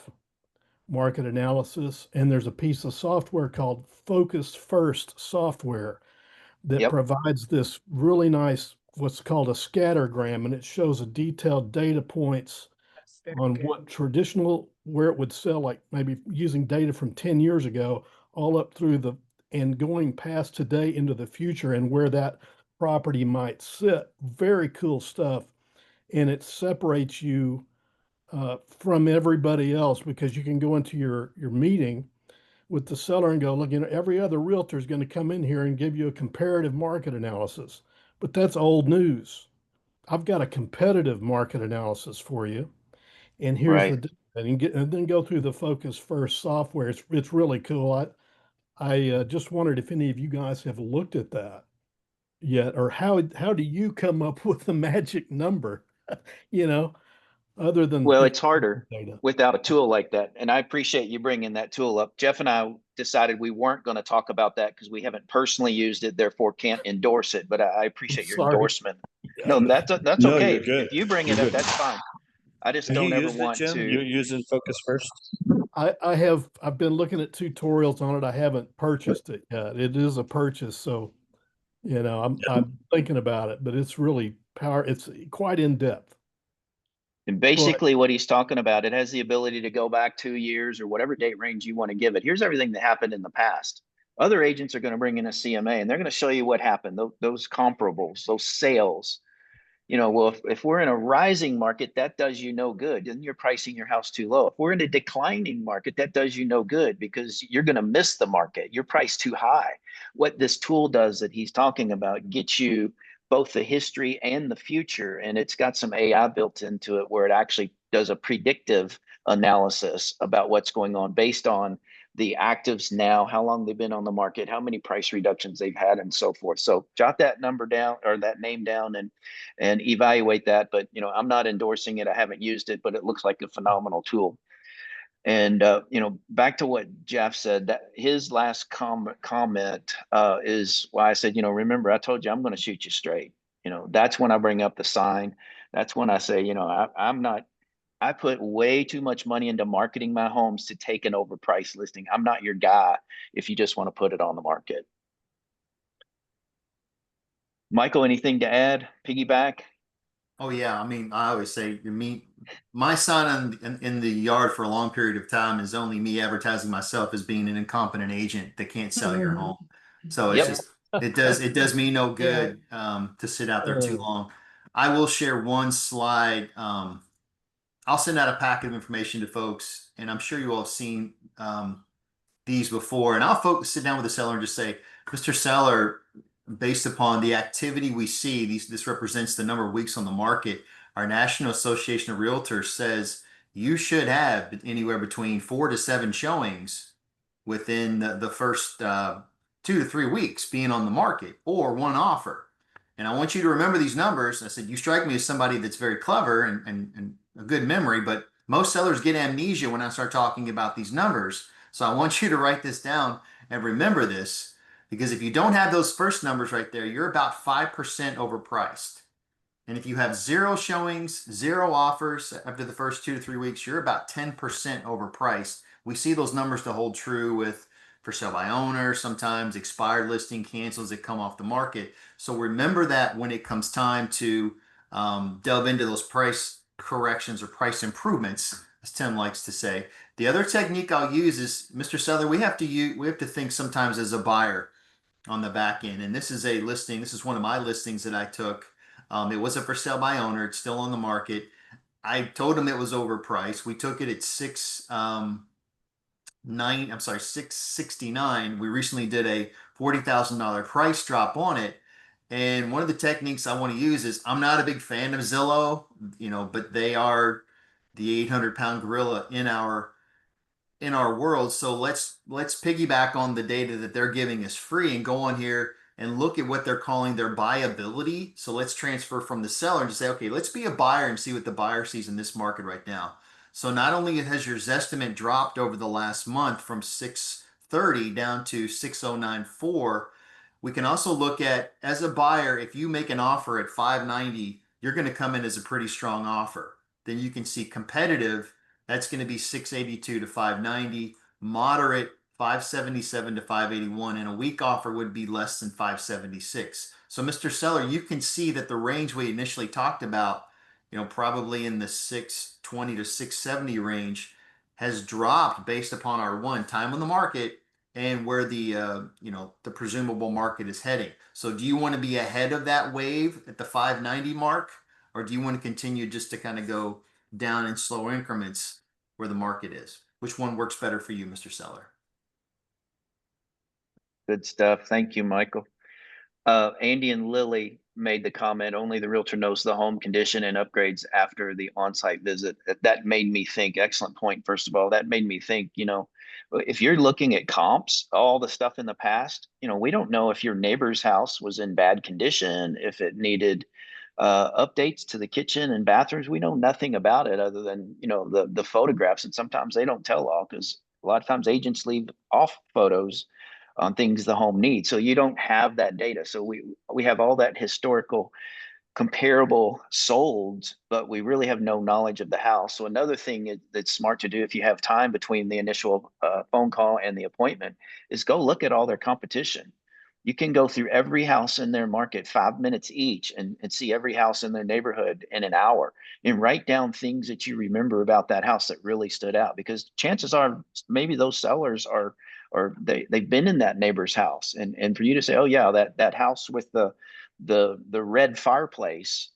market analysis. And there's a piece of software called Focus First software that provides this really nice, what's called a scattergram, and it shows a detailed data points on what where it would sell, like maybe using data from 10 years ago, all up through and going past today into the future and where that property might sit. Very cool stuff. and it separates you from everybody else, because you can go into your meeting with the seller and go, look, every other realtor is going to come in here and give you a comparative market analysis, but that's old news. I've got a competitive market analysis for you, and here's Right. the and then go through the Focus First software. It's really cool. I just wondered if any of you guys have looked at that yet, or how do you come up with the magic number? You know, other than Well, it's harder data. without a tool like that. And I appreciate you bringing that tool up. Jeff and I decided we weren't going to talk about that because we haven't personally used it, therefore can't endorse it. But I I'm appreciate your sorry. endorsement. No, that's No, okay. you're good. If you bring You're it up, good. that's fine. I just Have you don't ever used it, want Jim? You're to. using Focus First? I've been looking at tutorials on it. I haven't purchased it yet. It is a purchase, so I'm thinking about it, but it's really it's quite in depth. And But basically what he's talking about, it has the ability to go back 2 years or whatever date range you want to give it. Here's everything that happened in the past. Other agents are going to bring in a CMA and they're going to show you what happened, those comparables, those sales. Well, if we're in a rising market, that does you no good. Then you're pricing your house too low. If we're in a declining market, that does you no good because you're going to miss the market. You're priced too high. What this tool does that he's talking about gets you both the history and the future. And it's got some AI built into it where it actually does a predictive analysis about what's going on based on the actives now, how long they've been on the market, how many price reductions they've had, and so forth. So jot that number down or that name down and evaluate that. But I'm not endorsing it. I haven't used it, but it looks like a phenomenal tool. And back to what Jeff said, that his last comment is why I said, remember, I told you I'm going to shoot you straight. That's when I bring up the sign. That's when I say, I'm not. I put way too much money into marketing my homes to take an overpriced listing. I'm not your guy if you just want to put it on the market. Michael, anything to add? Piggyback? Oh yeah, I mean, I always say, my sign in the yard for a long period of time is only me advertising myself as being an incompetent agent that can't sell your home. So it's Yep. just it does me no Yeah. good to sit out there too long. I will share one slide. I'll send out a packet of information to folks, and I'm sure you all have seen these before. And I'll sit down with the seller and just say, Mr. Seller, based upon the activity we see, this represents the number of weeks on the market. Our National Association of Realtors says you should have anywhere between 4 to 7 showings within the first 2 to 3 weeks being on the market, or one offer. And I want you to remember these numbers. I said, you strike me as somebody that's very clever and a good memory, but most sellers get amnesia when I start talking about these numbers. So I want you to write this down and remember this, because if you don't have those first numbers right there, you're about 5% overpriced. And if you have 0 showings, 0 offers after the first 2 to 3 weeks, you're about 10% overpriced. We see those numbers to hold true with for sale by owner, sometimes expired listing, cancels that come off the market. So remember that when it comes time to delve into those price corrections or price improvements, as Tim likes to say. The other technique I'll use is, Mr. Seller, we have to think sometimes as a buyer on the back end. And this is a listing. This is one of my listings that I took. It wasn't for sale by owner. It's still on the market. I told him it was overpriced. We took it at 669. We recently did a $40,000 price drop on it. And one of the techniques I want to use is, I'm not a big fan of Zillow, but they are the 800-pound gorilla in our world. So let's piggyback on the data that they're giving us free and go on here and look at what they're calling their buyability. So let's transfer from the seller and just say, okay, let's be a buyer and see what the buyer sees in this market right now. So not only has your Zestimate dropped over the last month from 630 down to 6094, we can also look at, as a buyer, if you make an offer at 590, you're going to come in as a pretty strong offer. Then you can see competitive, that's going to be 682 to 590, moderate 577 to 581, and a weak offer would be less than 576. So Mr. Seller, you can see that the range we initially talked about, probably in the 620 to 670 range, has dropped based upon our time on the market and where the presumable market is heading. So do you want to be ahead of that wave at the 590 mark, or do you want to continue just to kind of go down in slower increments where the market is? Which one works better for you, Mr. Seller? Good stuff. Thank you, Michael. Andy and Lily made the comment, only the realtor knows the home condition and upgrades after the on-site visit. That made me think, excellent point, first of all, that made me think, if you're looking at comps, all the stuff in the past, we don't know if your neighbor's house was in bad condition, if it needed updates to the kitchen and bathrooms. We know nothing about it other than, the photographs. And sometimes they don't tell all, because a lot of times agents leave off photos on things the home needs. So you don't have that data. So we have all that historical comparable solds, but we really have no knowledge of the house. So another thing that's smart to do if you have time between the initial phone call and the appointment is go look at all their competition. You can go through every house in their market 5 minutes each and see every house in their neighborhood in an hour and write down things that you remember about that house that really stood out, because chances are maybe those sellers are or they've been in that neighbor's house, and for you to say, oh yeah, that house with the red fireplace,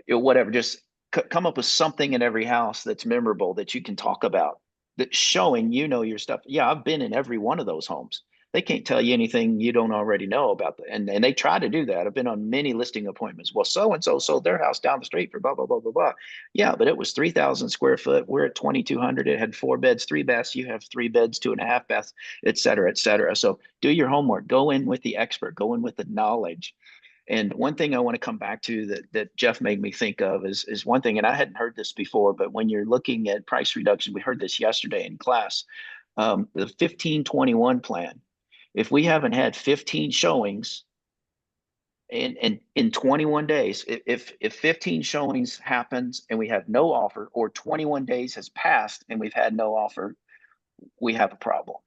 whatever, just come up with something in every house that's memorable that you can talk about, that's showing your stuff. Yeah, I've been in every one of those homes. They can't tell you anything you don't already know about and they try to do that. I've been on many listing appointments. Well, so and so sold their house down the street for blah blah blah blah blah. Yeah, but it was 3,000 square foot. We're at 2,200. It had 4 beds, 3 baths. You have 3 beds, 2.5 baths, et cetera, et cetera. So do your homework. Go in with the expert. Go in with the knowledge. And one thing I want to come back to that Jeff made me think of is one thing, and I hadn't heard this before, but when you're looking at price reduction, we heard this yesterday in class, the 1521 plan. If we haven't had 15 showings in 21 days, if 15 showings happens and we have no offer, or 21 days has passed and we've had no offer, we have a problem.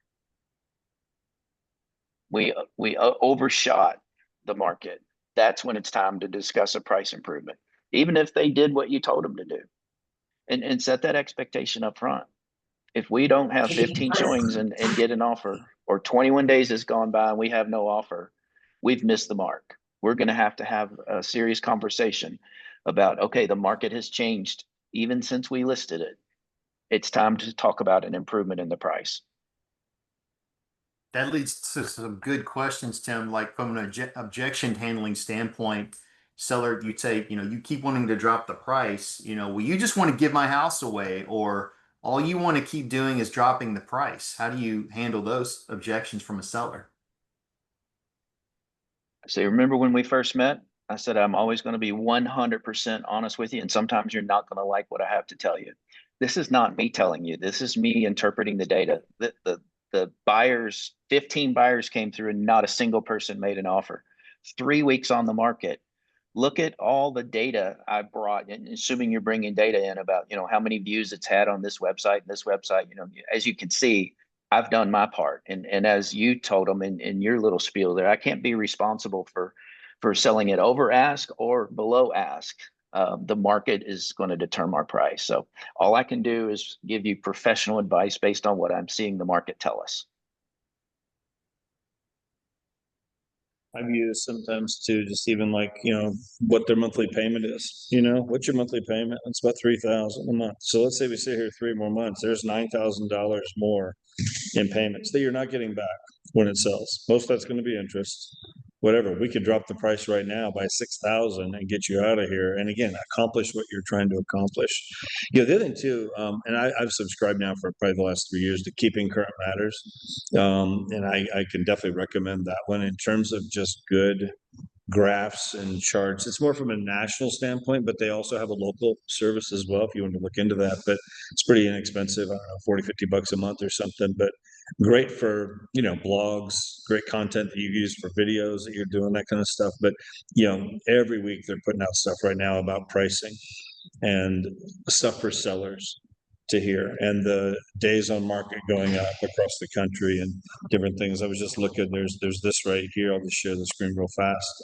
We overshot the market. That's when it's time to discuss a price improvement, even if they did what you told them to do, and set that expectation up front. If we don't have 15 showings and get an offer, or 21 days has gone by and we have no offer, we've missed the mark. We're going to have a serious conversation about, okay, the market has changed even since we listed it. It's time to talk about an improvement in the price. That leads to some good questions, Tim. Like from an objection handling standpoint, seller, you say, you keep wanting to drop the price. Well, you just want to give my house away, or all you want to keep doing is dropping the price. How do you handle those objections from a seller? So remember when we first met, I said, I'm always going to be 100% honest with you. And sometimes you're not going to like what I have to tell you. This is not me telling you. This is me interpreting the data. The buyers, 15 buyers came through and not a single person made an offer. 3 weeks on the market. Look at all the data I brought, and assuming you're bringing data in about, how many views it's had on this website and this website, as you can see, I've done my part. And as you told them in your little spiel there, I can't be responsible for selling it over ask or below ask. The market is going to determine our price. So all I can do is give you professional advice based on what I'm seeing the market tell us. I've used sometimes too, just even like, what their monthly payment is, what's your monthly payment? It's about 3,000 a month. So let's say we sit here 3 more months, there's $9,000 more in payments that you're not getting back when it sells. Most of that's going to be interest, whatever. We could drop the price right now by 6,000 and get you out of here. And again, accomplish what you're trying to accomplish. The other thing too, and I've subscribed now for probably the last 3 years to Keeping Current Matters. And I can definitely recommend that one in terms of just good graphs and charts. It's more from a national standpoint, but they also have a local service as well if you want to look into that. But it's pretty inexpensive. I don't know, 40, 50 bucks a month or something, but great for, blogs, great content that you use for videos that you're doing, that kind of stuff. But, every week they're putting out stuff right now about pricing and stuff for sellers. to here, and the days on market going up across the country and different things. I was just looking, there's this right here. I'll just share the screen real fast.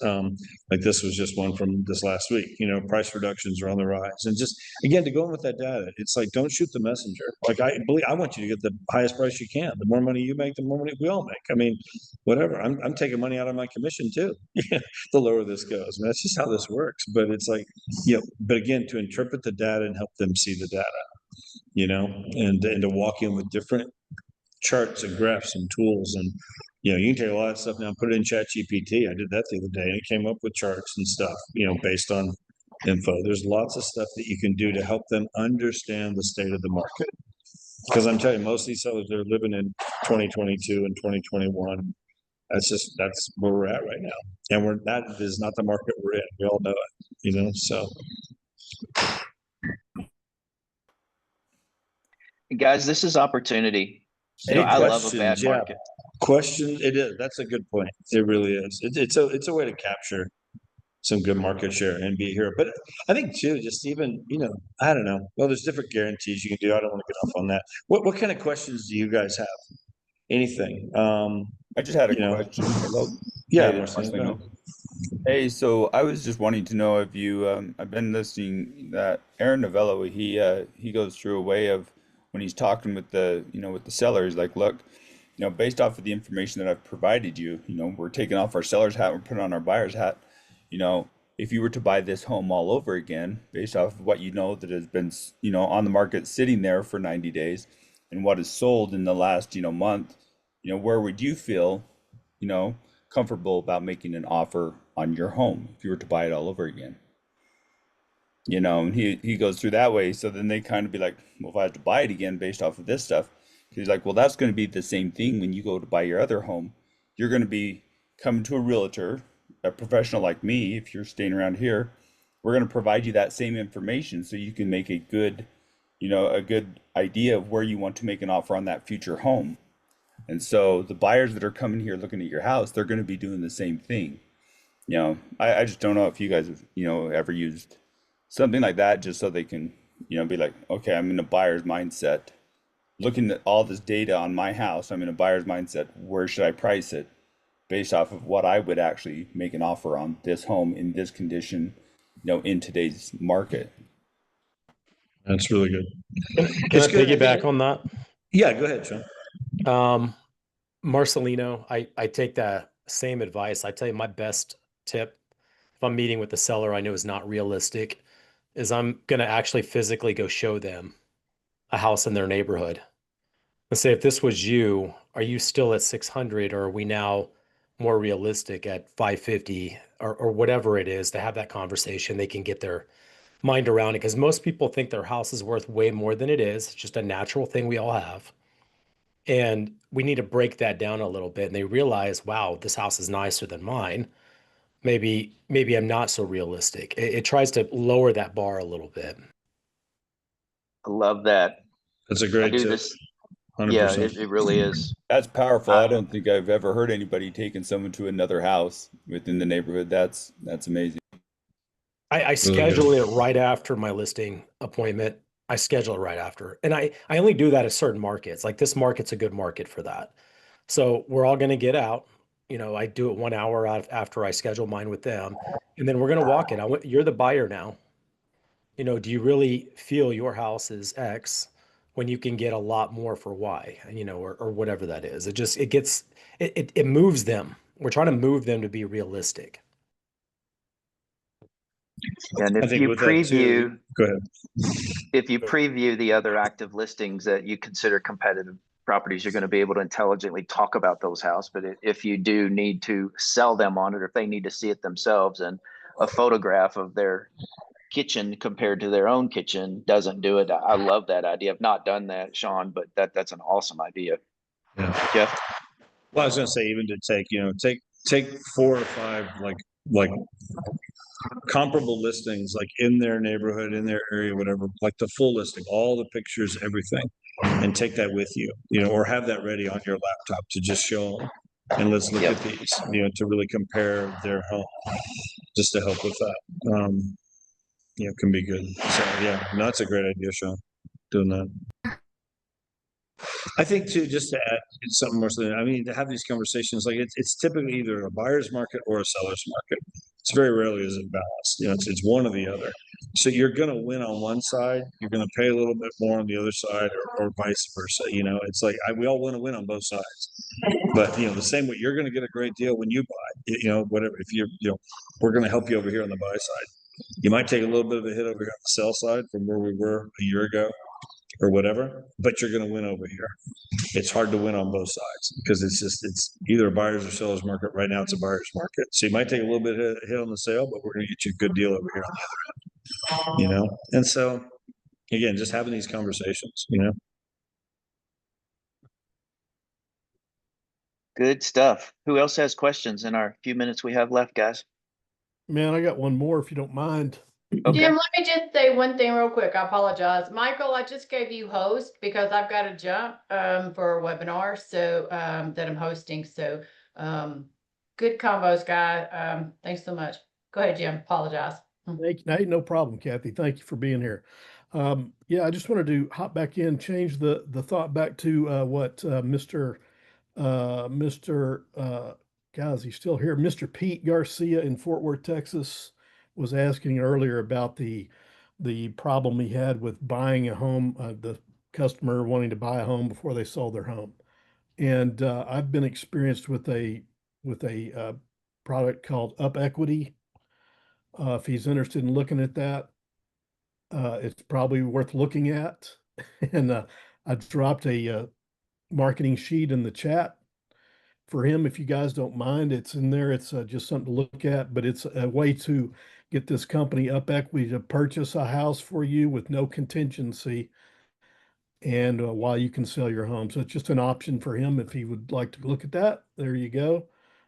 Like this was just one from this last week. You know, price reductions are on the rise, and just again to go in with that data, it's like don't shoot the messenger. Like I want you to get the highest price you can. The more money you make, the more money we all make. I mean, whatever. I'm taking money out of my commission too. The lower this goes. I mean, that's just how this works. But it's like, but again, to interpret the data and help them see the data, and to walk in with different charts and graphs and tools. And, you can take a lot of stuff now, put it in Chat GPT. I did that the other day and it came up with charts and stuff, based on info. There's lots of stuff that you can do to help them understand the state of the market. Because I'm telling you, most of these sellers, they're living in 2022 and 2021. That's where we're at right now. And that is not the market we're in. We all know it, so. Guys, this is opportunity. Any I love a bad questions? Yeah. market. Question. It is. That's a good point. It really is. It's a way to capture some good market share and be here. But I think too, just even, I don't know. Well, there's different guarantees you can do. I don't want to get off on that. What kind of questions do you guys have? Anything? I just had a question. Hello. Yeah, Hey, Marcelo, go ahead. Hey, so I was just wanting to know if you, I've been listening that Aaron Novello, he goes through a way of when he's talking with with the sellers, like, look, based off of the information that I've provided you, we're taking off our seller's hat, we're putting on our buyer's hat. If you were to buy this home all over again, based off of what that has been, on the market sitting there for 90 days and what is sold in the last, month, where would you feel, comfortable about making an offer on your home if you were to buy it all over again? And he goes through that way. So then they kind of be like, well, if I have to buy it again based off of this stuff, he's like, well, that's going to be the same thing when you go to buy your other home. You're going to be coming to a realtor, a professional like me, if you're staying around here, we're going to provide you that same information so you can make a good idea of where you want to make an offer on that future home. And so the buyers that are coming here looking at your house, they're going to be doing the same thing. I just don't know if you guys have, ever used something like that just so they can, be like, okay, I'm in a buyer's mindset. Looking at all this data on my house, I'm in a buyer's mindset. Where should I price it based off of what I would actually make an offer on this home in this condition, in today's market? That's really good. Can I piggyback on that? Yeah, go ahead, Sean. Marcelino, I take the same advice. I tell you, my best tip, if I'm meeting with the seller I know is not realistic, is I'm going to actually physically go show them a house in their neighborhood and say, if this was you, are you still at 600 or are we now more realistic at 550 or whatever it is, to have that conversation? They can get their mind around it, because most people think their house is worth way more than it is. It's just a natural thing we all have. And we need to break that down a little bit. And they realize, wow, this house is nicer than mine. Maybe I'm not so realistic. It tries to lower that bar a little bit. I love that. That's a I great do tip. this. 100%. Yeah, it really is. That's powerful. I don't think I've ever heard anybody taking someone to another house within the neighborhood. That's amazing. I schedule it right after my listing appointment. I schedule it right after. And I only do that at certain markets. Like this market's a good market for that. So we're all going to get out. I do it 1 hour after I schedule mine with them. And then we're going to walk it. You're the buyer now. Do you really feel your house is X when you can get a lot more for Y, or whatever that is? It moves them. We're trying to move them to be realistic. And I if think you with that too, preview, go ahead. if you preview the other active listings that you consider competitive properties, you're going to be able to intelligently talk about those houses. But if you do need to sell them on it, or if they need to see it themselves, and a photograph of their kitchen compared to their own kitchen doesn't do it. I love that idea. I've not done that, Sean, but that's an awesome idea. Yeah. Jeff? Well, I was going to say, even to take 4 or 5 like comparable listings, like in their neighborhood, in their area, whatever, like the full listing, all the pictures, everything, and take that with you, or have that ready on your laptop to just show them. And let's look at these, to really compare their home, just to help with that. Can be good. So yeah, no, that's a great idea, Sean. doing that. I think too, just to add something more, I mean, to have these conversations, like it's typically either a buyer's market or a seller's market. It's very rarely is it balanced. You know, it's one or the other. So you're going to win on one side, you're going to pay a little bit more on the other side, or vice versa. You know, it's like we all want to win on both sides. But you know, the same way, you're going to get a great deal when you buy. You know, whatever. If you know, we're going to help you over here on the buy side. You might take a little bit of a hit over here on the sell side from where we were a year ago, or whatever, but you're going to win over here. It's hard to win on both sides because it's either a buyer's or seller's market. Right now, it's a buyer's market. So you might take a little bit of hit on the sale, but we're going to get you a good deal over here on the other end. You know, and so again, just having these conversations. You know, Good stuff. Who else has questions in our few minutes we have left, guys? Man, I got one more if you don't mind. Okay. Jim, let me just say one thing real quick. I apologize. Michael, I just gave you host because I've got to jump for a webinar so that I'm hosting. So good combos, guy. Thanks so much. Go ahead, Jim. Apologize. Thank you. Hey, no problem, Kathy. Thank you for being here. Yeah, I just wanted to hop back in, change the thought back to what Mr. Guys, he's still here. Mr. Pete Garcia in Fort Worth, Texas, was asking earlier about the problem he had with buying a home, the customer wanting to buy a home before they sold their home. And I've been experienced with a product called Up Equity. If he's interested in looking at that, it's probably worth looking at. And I dropped a marketing sheet in the chat for him. If you guys don't mind, it's in there. It's just something to look at, but it's a way to get this company Up Equity to purchase a house for you with no contingency, and while you can sell your home. So it's just an option for him if he would like to look at that. There you go.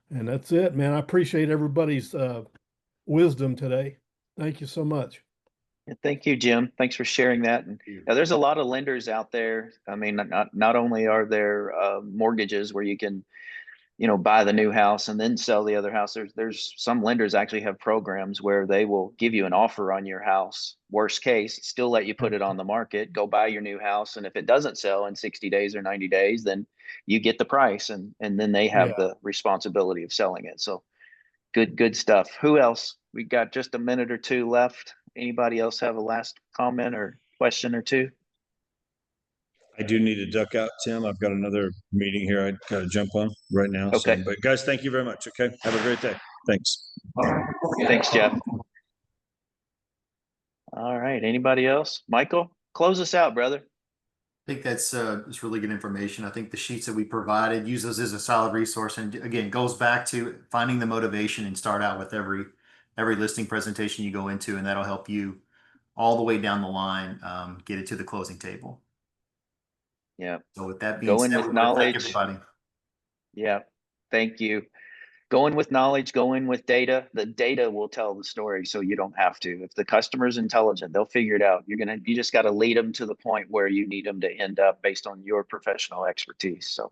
And that's it, man. I appreciate everybody's wisdom today. Thank you so much. Thank you, Jim. Thanks for sharing that. And there's a lot of lenders out there. I mean, not only are there mortgages where you can, you know, buy the new house and then sell the other house. There's some lenders actually have programs where they will give you an offer on your house. Worst case, still let you put it on the market, go buy your new house. And if it doesn't sell in 60 days or 90 days, then you get the price and then they have the responsibility of selling it. So good stuff. Who else? We got just a minute or two left. Anybody else have a last comment or question or two? I do need to duck out, Tim. I've got another meeting here. I got to jump on right now. Okay. So, but guys, thank you very much. Okay. Have a great day. Thanks. Thanks, Jeff. All right. Anybody else? Michael, close us out, brother. I think that's really good information. I think the sheets that we provided, use those as a solid resource. And again, goes back to finding the motivation and start out with every listing presentation you go into, and that'll help you all the way down the line, get it to the closing table. Yeah. So with that being Go in said, with we wanna thank knowledge. everybody. Yeah. Thank you. Go in with knowledge, go in with data. The data will tell the story, so you don't have to. If the customer's intelligent, they'll figure it out. You just got to lead them to the point where you need them to end up based on your professional expertise. So,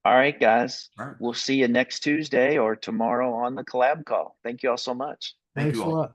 all right, guys, All right. we'll see you next Tuesday or tomorrow on the collab call. Thank you all so much. Thank Thanks you a all. lot.